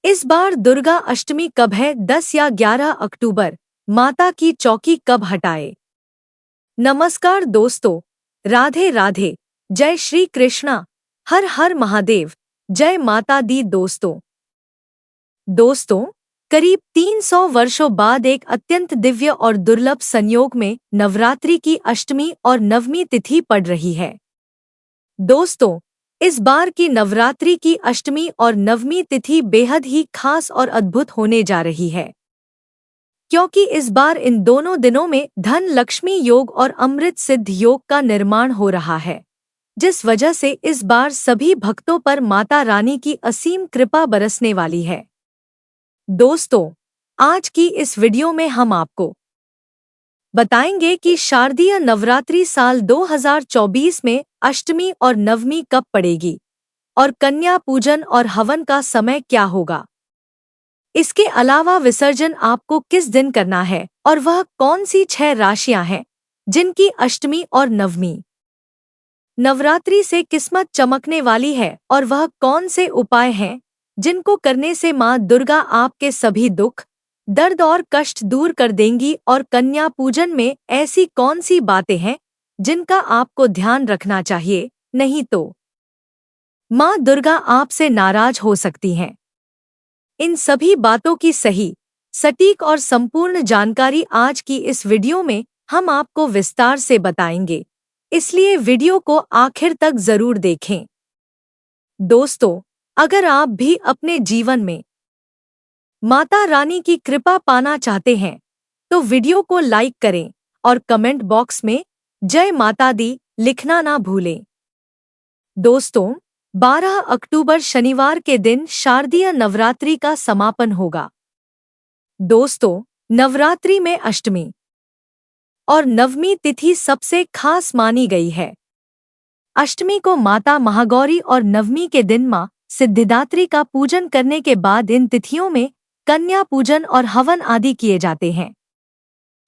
इस बार दुर्गा अष्टमी कब है? 10 या 11 अक्टूबर? माता की चौकी कब हटाए? नमस्कार दोस्तों, राधे राधे, जय श्री कृष्णा, हर हर महादेव, जय माता दी। दोस्तों, करीब 300 वर्षों बाद एक अत्यंत दिव्य और दुर्लभ संयोग में नवरात्रि की अष्टमी और नवमी तिथि पड़ रही है। दोस्तों, इस बार की नवरात्रि की अष्टमी और नवमी तिथि बेहद ही खास और अद्भुत होने जा रही है, क्योंकि इस बार इन दोनों दिनों में धन लक्ष्मी योग और अमृत सिद्ध योग का निर्माण हो रहा है, जिस वजह से इस बार सभी भक्तों पर माता रानी की असीम कृपा बरसने वाली है। दोस्तों, आज की इस वीडियो में हम आपको बताएंगे कि शारदीय नवरात्रि साल 2024 में अष्टमी और नवमी कब पड़ेगी और कन्या पूजन और हवन का समय क्या होगा। इसके अलावा विसर्जन आपको किस दिन करना है और वह कौन सी 6 राशियां हैं जिनकी अष्टमी और नवमी नवरात्रि से किस्मत चमकने वाली है और वह कौन से उपाय हैं जिनको करने से मां दुर्गा आपके सभी दुख, दर्द और कष्ट दूर कर देंगी और कन्या पूजन में ऐसी कौन सी बातें हैं जिनका आपको ध्यान रखना चाहिए, नहीं तो मां दुर्गा आपसे नाराज हो सकती हैं। इन सभी बातों की सही, सटीक और संपूर्ण जानकारी आज की इस वीडियो में हम आपको विस्तार से बताएंगे, इसलिए वीडियो को आखिर तक जरूर देखें। दोस्तों, अगर आप भी अपने जीवन में माता रानी की कृपा पाना चाहते हैं तो वीडियो को लाइक करें और कमेंट बॉक्स में जय माता दी लिखना ना भूलें। दोस्तों, 12 अक्टूबर शनिवार के दिन शारदीय नवरात्रि का समापन होगा। दोस्तों, नवरात्रि में अष्टमी और नवमी तिथि सबसे खास मानी गई है। अष्टमी को माता महागौरी और नवमी के दिन मां सिद्धिदात्री का पूजन करने के बाद इन तिथियों में कन्या पूजन और हवन आदि किए जाते हैं।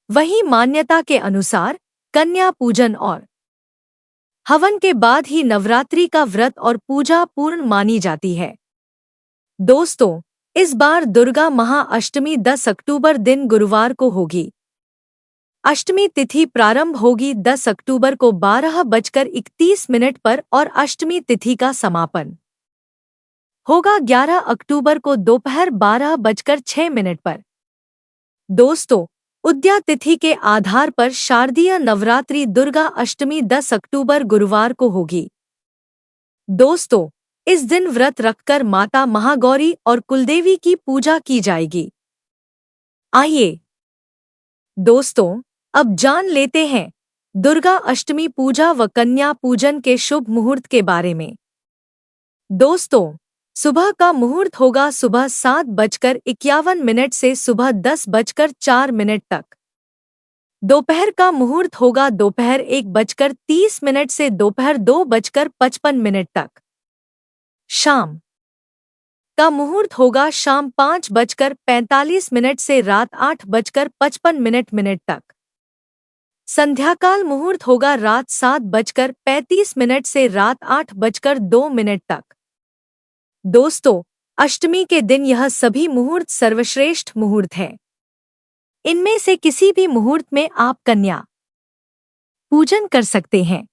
वहीं मान्यता के अनुसार कन्या पूजन और हवन के बाद ही नवरात्रि का व्रत और पूजा पूर्ण मानी जाती है। दोस्तों, इस बार दुर्गा महाअष्टमी 10 अक्टूबर दिन गुरुवार को होगी। अष्टमी तिथि प्रारंभ होगी 10 अक्टूबर को 12:31 पर और अष्टमी तिथि का समापन होगा 11 अक्टूबर को दोपहर 12:06 पर। दोस्तों, उदया तिथि के आधार पर शारदीय नवरात्रि दुर्गा अष्टमी 10 अक्टूबर गुरुवार को होगी। दोस्तों, इस दिन व्रत रखकर माता महागौरी और कुलदेवी की पूजा की जाएगी। आइए दोस्तों, अब जान लेते हैं दुर्गा अष्टमी पूजा व कन्या पूजन के शुभ मुहूर्त के बारे में। दोस्तों, सुबह का मुहूर्त होगा सुबह 7:51 से सुबह 10:04 तक। दोपहर का मुहूर्त होगा दोपहर 1:30 से दोपहर 2:55 तक। शाम का मुहूर्त होगा शाम 5:45 से रात 8:55 तक। संध्याकाल मुहूर्त होगा रात 7:35 से रात 8:02 तक। दोस्तों, अष्टमी के दिन यह सभी मुहूर्त सर्वश्रेष्ठ मुहूर्त हैं। इनमें से किसी भी मुहूर्त में आप कन्या पूजन कर सकते हैं।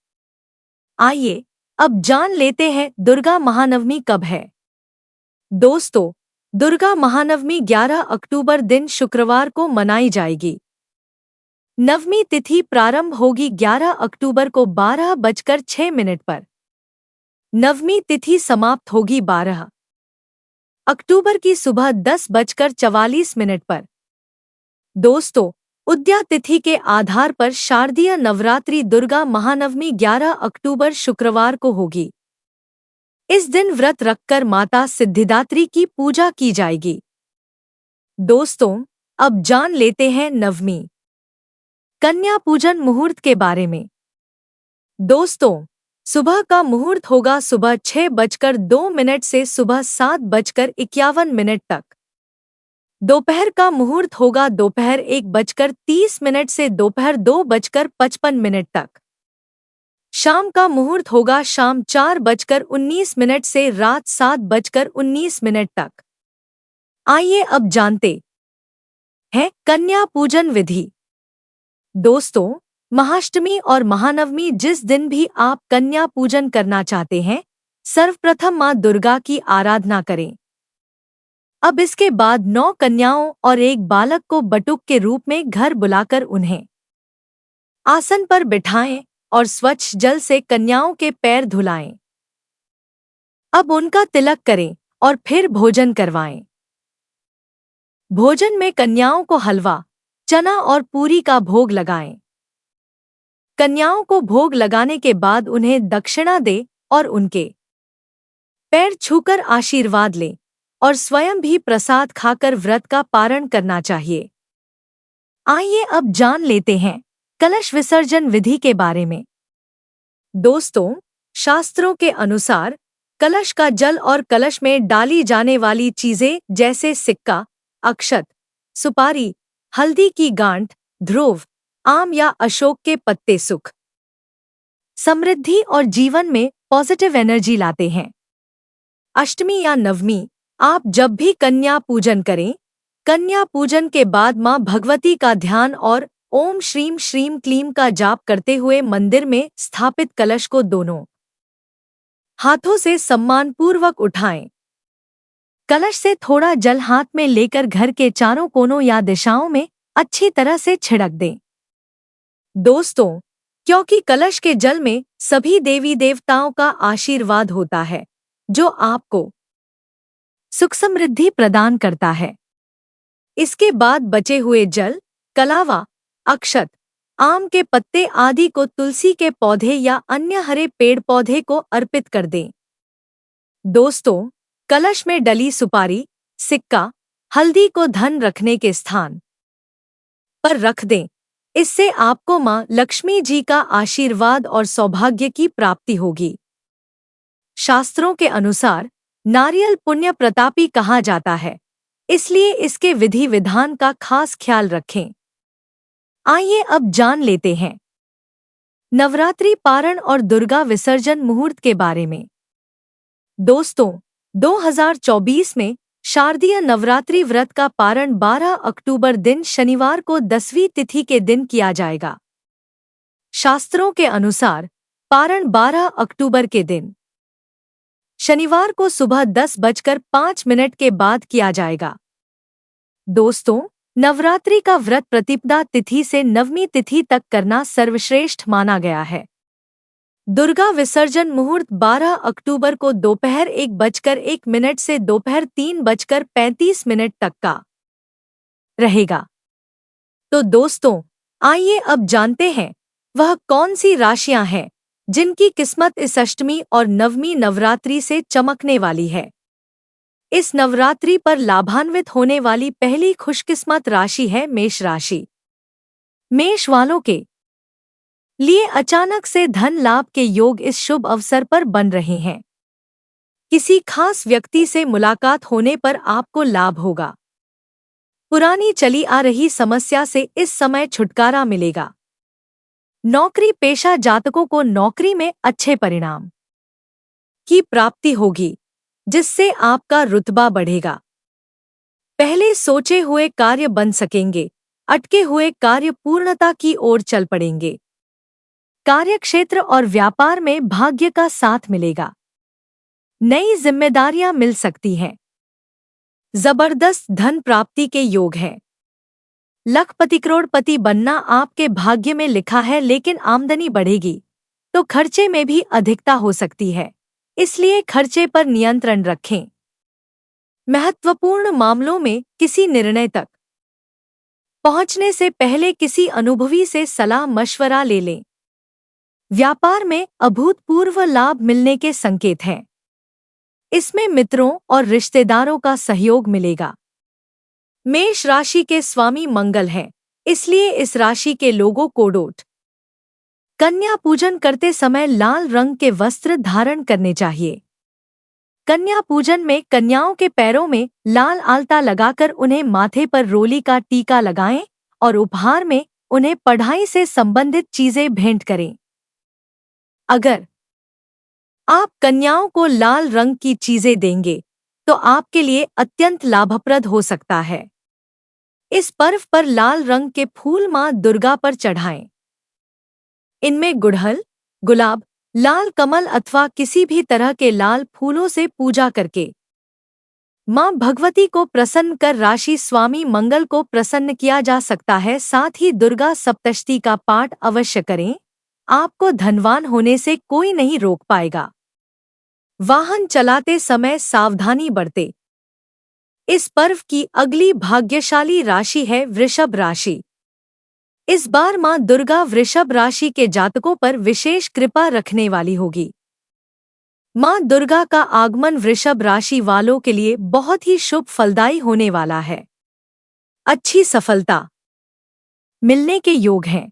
आइए अब जान लेते हैं दुर्गा महानवमी कब है। दोस्तों, दुर्गा महानवमी 11 अक्टूबर दिन शुक्रवार को मनाई जाएगी। नवमी तिथि प्रारंभ होगी 11 अक्टूबर को 12:06 पर। नवमी तिथि समाप्त होगी 12 अक्टूबर की सुबह 10:44 पर। दोस्तों, उदया तिथि के आधार पर शारदीय नवरात्रि दुर्गा महानवमी 11 अक्टूबर शुक्रवार को होगी। इस दिन व्रत रखकर माता सिद्धिदात्री की पूजा की जाएगी। दोस्तों, अब जान लेते हैं नवमी कन्या पूजन मुहूर्त के बारे में। दोस्तों, सुबह का मुहूर्त होगा सुबह 6:02 से सुबह 7:51 तक। दोपहर का मुहूर्त होगा दोपहर 1:30 से दोपहर 2:55 तक। शाम का मुहूर्त होगा शाम 4:19 से रात 7:19 तक। आइए अब जानते हैं कन्या पूजन विधि। दोस्तों, महाअष्टमी और महानवमी जिस दिन भी आप कन्या पूजन करना चाहते हैं, सर्वप्रथम मां दुर्गा की आराधना करें। अब इसके बाद 9 कन्याओं और एक बालक को बटुक के रूप में घर बुलाकर उन्हें आसन पर बिठाएं और स्वच्छ जल से कन्याओं के पैर धुलाएं। अब उनका तिलक करें और फिर भोजन करवाएं। भोजन में कन्याओं को हलवा, चना और पूरी का भोग लगाएं। कन्याओं को भोग लगाने के बाद उन्हें दक्षिणा दें और उनके पैर छूकर आशीर्वाद लें और स्वयं भी प्रसाद खाकर व्रत का पारण करना चाहिए। आइए अब जान लेते हैं कलश विसर्जन विधि के बारे में। दोस्तों, शास्त्रों के अनुसार कलश का जल और कलश में डाली जाने वाली चीजें जैसे सिक्का, अक्षत, सुपारी, हल्दी की गांठ, ध्रुव, आम या अशोक के पत्ते सुख, समृद्धि और जीवन में पॉजिटिव एनर्जी लाते हैं। अष्टमी या नवमी आप जब भी कन्या पूजन करें, कन्या पूजन के बाद मां भगवती का ध्यान और ओम श्रीम श्रीम क्लीम का जाप करते हुए मंदिर में स्थापित कलश को दोनों हाथों से सम्मानपूर्वक उठाएं। कलश से थोड़ा जल हाथ में लेकर घर के चारों कोनों या दिशाओं में अच्छी तरह से छिड़क दें। दोस्तों, क्योंकि कलश के जल में सभी देवी देवताओं का आशीर्वाद होता है, जो आपको सुख समृद्धि प्रदान करता है। इसके बाद बचे हुए जल, कलावा, अक्षत, आम के पत्ते आदि को तुलसी के पौधे या अन्य हरे पेड़ पौधे को अर्पित कर दें। दोस्तों, कलश में डली सुपारी, सिक्का, हल्दी को धन रखने के स्थान पर रख दें। इससे आपको मां लक्ष्मी जी का आशीर्वाद और सौभाग्य की प्राप्ति होगी। शास्त्रों के अनुसार नारियल पुण्य प्रतापी कहा जाता है, इसलिए इसके विधि विधान का खास ख्याल रखें। आइए अब जान लेते हैं नवरात्रि पारण और दुर्गा विसर्जन मुहूर्त के बारे में। दोस्तों, 2024 में शारदीय नवरात्रि व्रत का पारण 12 अक्टूबर दिन शनिवार को 10वीं तिथि के दिन किया जाएगा। शास्त्रों के अनुसार पारण 12 अक्टूबर के दिन शनिवार को सुबह 10:05 के बाद किया जाएगा। दोस्तों, नवरात्रि का व्रत प्रतिपदा तिथि से नवमी तिथि तक करना सर्वश्रेष्ठ माना गया है। दुर्गा विसर्जन मुहूर्त 12 अक्टूबर को दोपहर 1:01 से दोपहर 3:35 तक का रहेगा। तो दोस्तों, आइए अब जानते हैं वह कौन सी राशियां हैं जिनकी किस्मत इस अष्टमी और नवमी नवरात्रि से चमकने वाली है। इस नवरात्रि पर लाभान्वित होने वाली पहली खुशकिस्मत राशि है मेष राशि। मेष वालों के लिए अचानक से धन लाभ के योग इस शुभ अवसर पर बन रहे हैं। किसी खास व्यक्ति से मुलाकात होने पर आपको लाभ होगा। पुरानी चली आ रही समस्या से इस समय छुटकारा मिलेगा। नौकरी पेशा जातकों को नौकरी में अच्छे परिणाम की प्राप्ति होगी, जिससे आपका रुतबा बढ़ेगा। पहले सोचे हुए कार्य बन सकेंगे, अटके हुए कार्य पूर्णता की ओर चल पड़ेंगे। कार्यक्षेत्र और व्यापार में भाग्य का साथ मिलेगा। नई जिम्मेदारियां मिल सकती हैं। जबरदस्त धन प्राप्ति के योग हैं। लखपति करोड़पति बनना आपके भाग्य में लिखा है, लेकिन आमदनी बढ़ेगी तो खर्चे में भी अधिकता हो सकती है, इसलिए खर्चे पर नियंत्रण रखें। महत्वपूर्ण मामलों में किसी निर्णय तक पहुंचने से पहले किसी अनुभवी से सलाह मशवरा ले लें। व्यापार में अभूतपूर्व लाभ मिलने के संकेत हैं। इसमें मित्रों और रिश्तेदारों का सहयोग मिलेगा। मेष राशि के स्वामी मंगल हैं, इसलिए इस राशि के लोगों को कन्या पूजन करते समय लाल रंग के वस्त्र धारण करने चाहिए। कन्या पूजन में कन्याओं के पैरों में लाल आलता लगाकर उन्हें माथे पर रोली का टीका लगाएं और उपहार में उन्हें पढ़ाई से संबंधित चीजें भेंट करें। अगर आप कन्याओं को लाल रंग की चीजें देंगे तो आपके लिए अत्यंत लाभप्रद हो सकता है। इस पर्व पर लाल रंग के फूल मां दुर्गा पर चढ़ाएं। इनमें गुड़हल, गुलाब, लाल कमल अथवा किसी भी तरह के लाल फूलों से पूजा करके मां भगवती को प्रसन्न कर राशि स्वामी मंगल को प्रसन्न किया जा सकता है। साथ ही दुर्गा सप्तशती का पाठ अवश्य करें। आपको धनवान होने से कोई नहीं रोक पाएगा। वाहन चलाते समय सावधानी बरतें। इस पर्व की अगली भाग्यशाली राशि है वृषभ राशि। इस बार मां दुर्गा वृषभ राशि के जातकों पर विशेष कृपा रखने वाली होगी। मां दुर्गा का आगमन वृषभ राशि वालों के लिए बहुत ही शुभ फलदायी होने वाला है। अच्छी सफलता मिलने के योग हैं।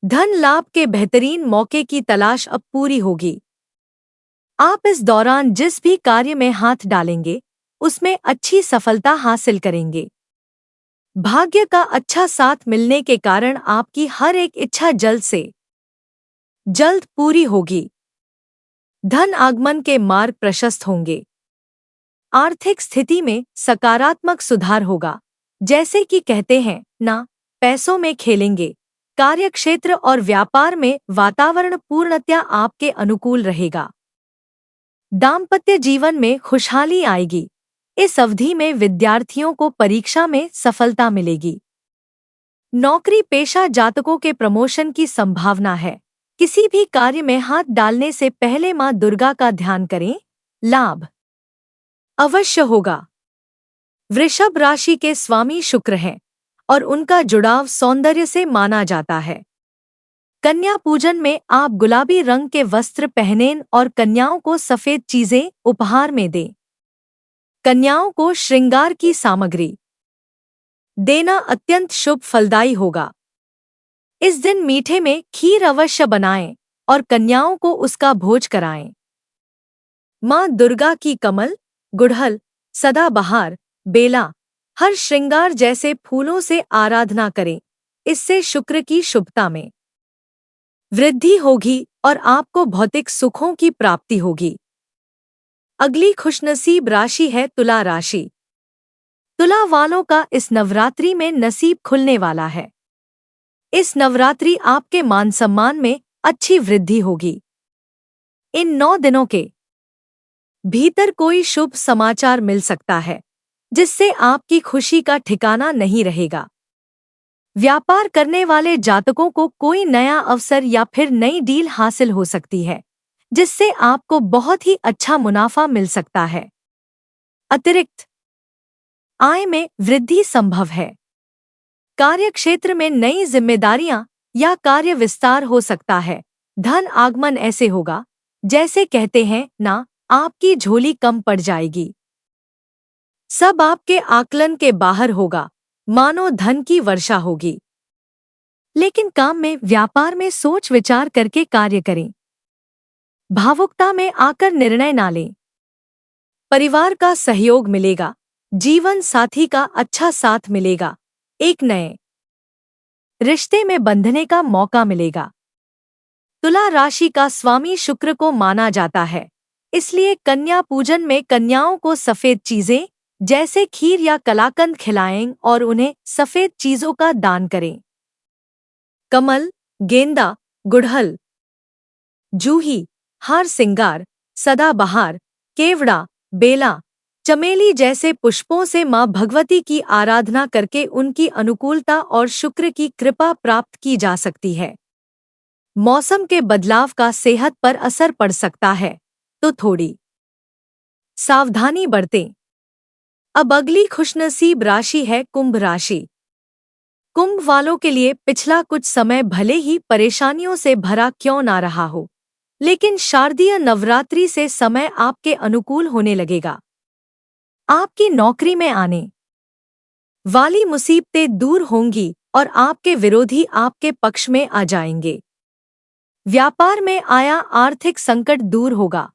धन लाभ के बेहतरीन मौके की तलाश अब पूरी होगी। आप इस दौरान जिस भी कार्य में हाथ डालेंगे उसमें अच्छी सफलता हासिल करेंगे। भाग्य का अच्छा साथ मिलने के कारण आपकी हर एक इच्छा जल्द से जल्द पूरी होगी। धन आगमन के मार्ग प्रशस्त होंगे। आर्थिक स्थिति में सकारात्मक सुधार होगा। जैसे कि कहते हैं ना, पैसों में खेलेंगे। कार्यक्षेत्र और व्यापार में वातावरण पूर्णतया आपके अनुकूल रहेगा। दाम्पत्य जीवन में खुशहाली आएगी। इस अवधि में विद्यार्थियों को परीक्षा में सफलता मिलेगी। नौकरी पेशा जातकों के प्रमोशन की संभावना है। किसी भी कार्य में हाथ डालने से पहले मां दुर्गा का ध्यान करें। लाभ अवश्य होगा। वृषभ राशि के स्वामी शुक्र हैं और उनका जुड़ाव सौंदर्य से माना जाता है। कन्या पूजन में आप गुलाबी रंग के वस्त्र पहनें और कन्याओं को सफेद चीजें उपहार में दें। कन्याओं को श्रृंगार की सामग्री देना अत्यंत शुभ फलदायी होगा। इस दिन मीठे में खीर अवश्य बनाएं और कन्याओं को उसका भोज कराएं। मां दुर्गा की कमल, गुड़हल, सदाबहार, बेला, हर श्रृंगार जैसे फूलों से आराधना करें। इससे शुक्र की शुभता में वृद्धि होगी और आपको भौतिक सुखों की प्राप्ति होगी। अगली खुशनसीब राशि है तुला राशि। तुला वालों का इस नवरात्रि में नसीब खुलने वाला है। इस नवरात्रि आपके मान सम्मान में अच्छी वृद्धि होगी। इन 9 दिनों के भीतर कोई शुभ समाचार मिल सकता है जिससे आपकी खुशी का ठिकाना नहीं रहेगा। व्यापार करने वाले जातकों को कोई नया अवसर या फिर नई डील हासिल हो सकती है जिससे आपको बहुत ही अच्छा मुनाफा मिल सकता है। अतिरिक्त आय में वृद्धि संभव है। कार्यक्षेत्र में नई जिम्मेदारियां या कार्य विस्तार हो सकता है। धन आगमन ऐसे होगा जैसे कहते हैं ना, आपकी झोली कम पड़ जाएगी। सब आपके आकलन के बाहर होगा, मानो धन की वर्षा होगी। लेकिन काम में व्यापार में सोच विचार करके कार्य करें। भावुकता में आकर निर्णय ना लें। परिवार का सहयोग मिलेगा। जीवन साथी का अच्छा साथ मिलेगा। एक नए रिश्ते में बंधने का मौका मिलेगा। तुला राशि का स्वामी शुक्र को माना जाता है, इसलिए कन्या पूजन में कन्याओं को सफेद चीजें जैसे खीर या कलाकंद खिलाएं और उन्हें सफेद चीजों का दान करें। कमल, गेंदा, गुड़हल, जूही, हार सिंगार, सदाबहार, केवड़ा, बेला, चमेली जैसे पुष्पों से मां भगवती की आराधना करके उनकी अनुकूलता और शुक्र की कृपा प्राप्त की जा सकती है। मौसम के बदलाव का सेहत पर असर पड़ सकता है, तो थोड़ी सावधानी बरतें। अब अगली खुशनसीब राशि है कुंभ राशि। कुंभ वालों के लिए पिछला कुछ समय भले ही परेशानियों से भरा क्यों ना रहा हो, लेकिन शारदीय नवरात्रि से समय आपके अनुकूल होने लगेगा। आपकी नौकरी में आने वाली मुसीबतें दूर होंगी और आपके विरोधी आपके पक्ष में आ जाएंगे। व्यापार में आया आर्थिक संकट दूर होगा,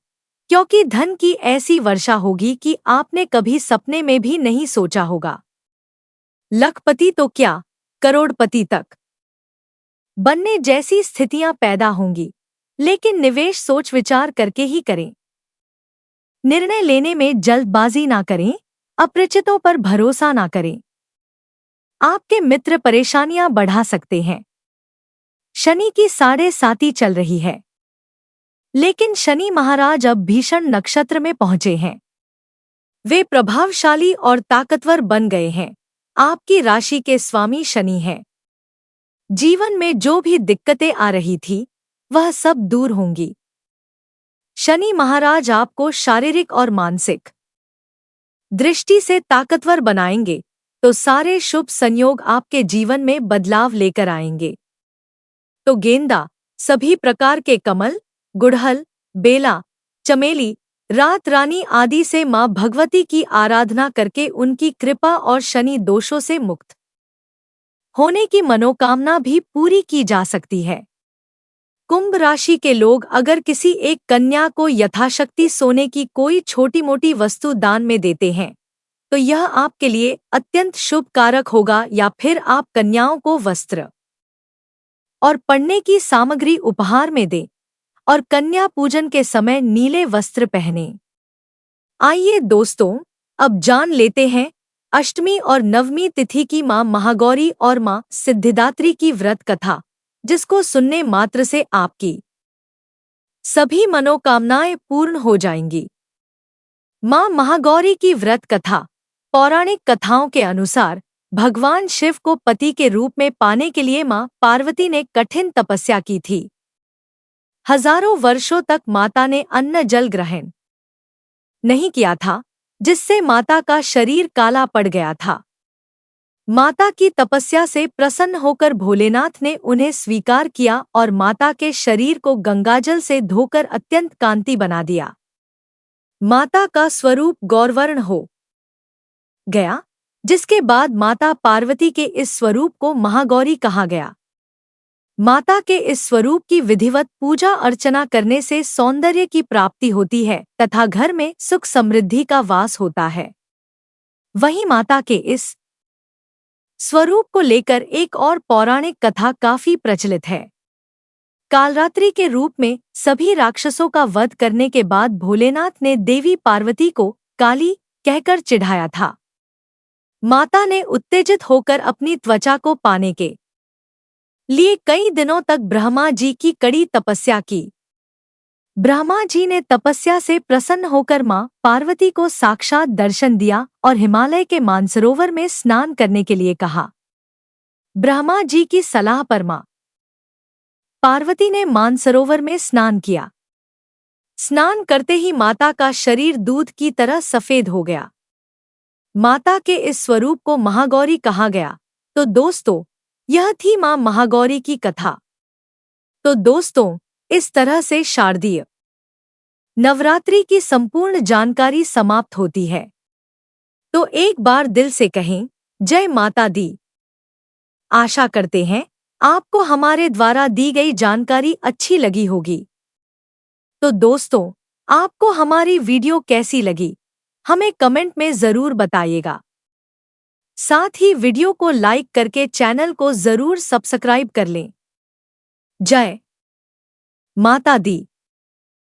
क्योंकि धन की ऐसी वर्षा होगी कि आपने कभी सपने में भी नहीं सोचा होगा। लखपति तो क्या, करोड़पति तक बनने जैसी स्थितियां पैदा होंगी, लेकिन निवेश सोच विचार करके ही करें। निर्णय लेने में जल्दबाजी ना करें, अपरिचितों पर भरोसा ना करें। आपके मित्र परेशानियां बढ़ा सकते हैं। शनि की 7.5 चल रही है, लेकिन शनि महाराज अब भीषण नक्षत्र में पहुंचे हैं। वे प्रभावशाली और ताकतवर बन गए हैं। आपकी राशि के स्वामी शनि हैं। जीवन में जो भी दिक्कतें आ रही थी, वह सब दूर होंगी। शनि महाराज आपको शारीरिक और मानसिक दृष्टि से ताकतवर बनाएंगे, तो सारे शुभ संयोग आपके जीवन में बदलाव लेकर आएंगे। तो गेंदा, सभी प्रकार के कमल, गुड़हल, बेला, चमेली, रात रानी आदि से मां भगवती की आराधना करके उनकी कृपा और शनि दोषों से मुक्त होने की मनोकामना भी पूरी की जा सकती है। कुंभ राशि के लोग अगर किसी एक कन्या को यथाशक्ति सोने की कोई छोटी मोटी वस्तु दान में देते हैं, तो यह आपके लिए अत्यंत शुभ कारक होगा। या फिर आप कन्याओं को वस्त्र और पढ़ने की सामग्री उपहार में दें और कन्या पूजन के समय नीले वस्त्र पहने। आइए दोस्तों, अब जान लेते हैं अष्टमी और नवमी तिथि की मां महागौरी और मां सिद्धिदात्री की व्रत कथा, जिसको सुनने मात्र से आपकी सभी मनोकामनाएं पूर्ण हो जाएंगी। मां महागौरी की व्रत कथा। पौराणिक कथाओं के अनुसार भगवान शिव को पति के रूप में पाने के लिए मां पार्वती ने कठिन तपस्या की थी। हजारों वर्षों तक माता ने अन्न जल ग्रहण नहीं किया था, जिससे माता का शरीर काला पड़ गया था। माता की तपस्या से प्रसन्न होकर भोलेनाथ ने उन्हें स्वीकार किया और माता के शरीर को गंगाजल से धोकर अत्यंत कांति बना दिया। माता का स्वरूप गौरवर्ण हो गया, जिसके बाद माता पार्वती के इस स्वरूप को महागौरी कहा गया। माता के इस स्वरूप की विधिवत पूजा अर्चना करने से सौंदर्य की प्राप्ति होती है तथा घर में सुख समृद्धि का वास होता है। वहीं माता के इस स्वरूप को लेकर एक और पौराणिक कथा काफी प्रचलित है। कालरात्रि के रूप में सभी राक्षसों का वध करने के बाद भोलेनाथ ने देवी पार्वती को काली कहकर चिढ़ाया था। माता ने उत्तेजित होकर अपनी त्वचा को पाने के लिए कई दिनों तक ब्रह्मा जी की कड़ी तपस्या की। ब्रह्मा जी ने तपस्या से प्रसन्न होकर मां पार्वती को साक्षात दर्शन दिया और हिमालय के मानसरोवर में स्नान करने के लिए कहा। ब्रह्मा जी की सलाह पर मां पार्वती ने मानसरोवर में स्नान किया। स्नान करते ही माता का शरीर दूध की तरह सफेद हो गया। माता के इस स्वरूप को महागौरी कहा गया। तो दोस्तों, यह थी मां महागौरी की कथा। तो दोस्तों, इस तरह से शारदीय नवरात्रि की संपूर्ण जानकारी समाप्त होती है। तो एक बार दिल से कहें, जय माता दी। आशा करते हैं आपको हमारे द्वारा दी गई जानकारी अच्छी लगी होगी। तो दोस्तों, आपको हमारी वीडियो कैसी लगी, हमें कमेंट में जरूर बताइएगा। साथ ही वीडियो को लाइक करके चैनल को जरूर सब्सक्राइब कर लें। जय माता दी।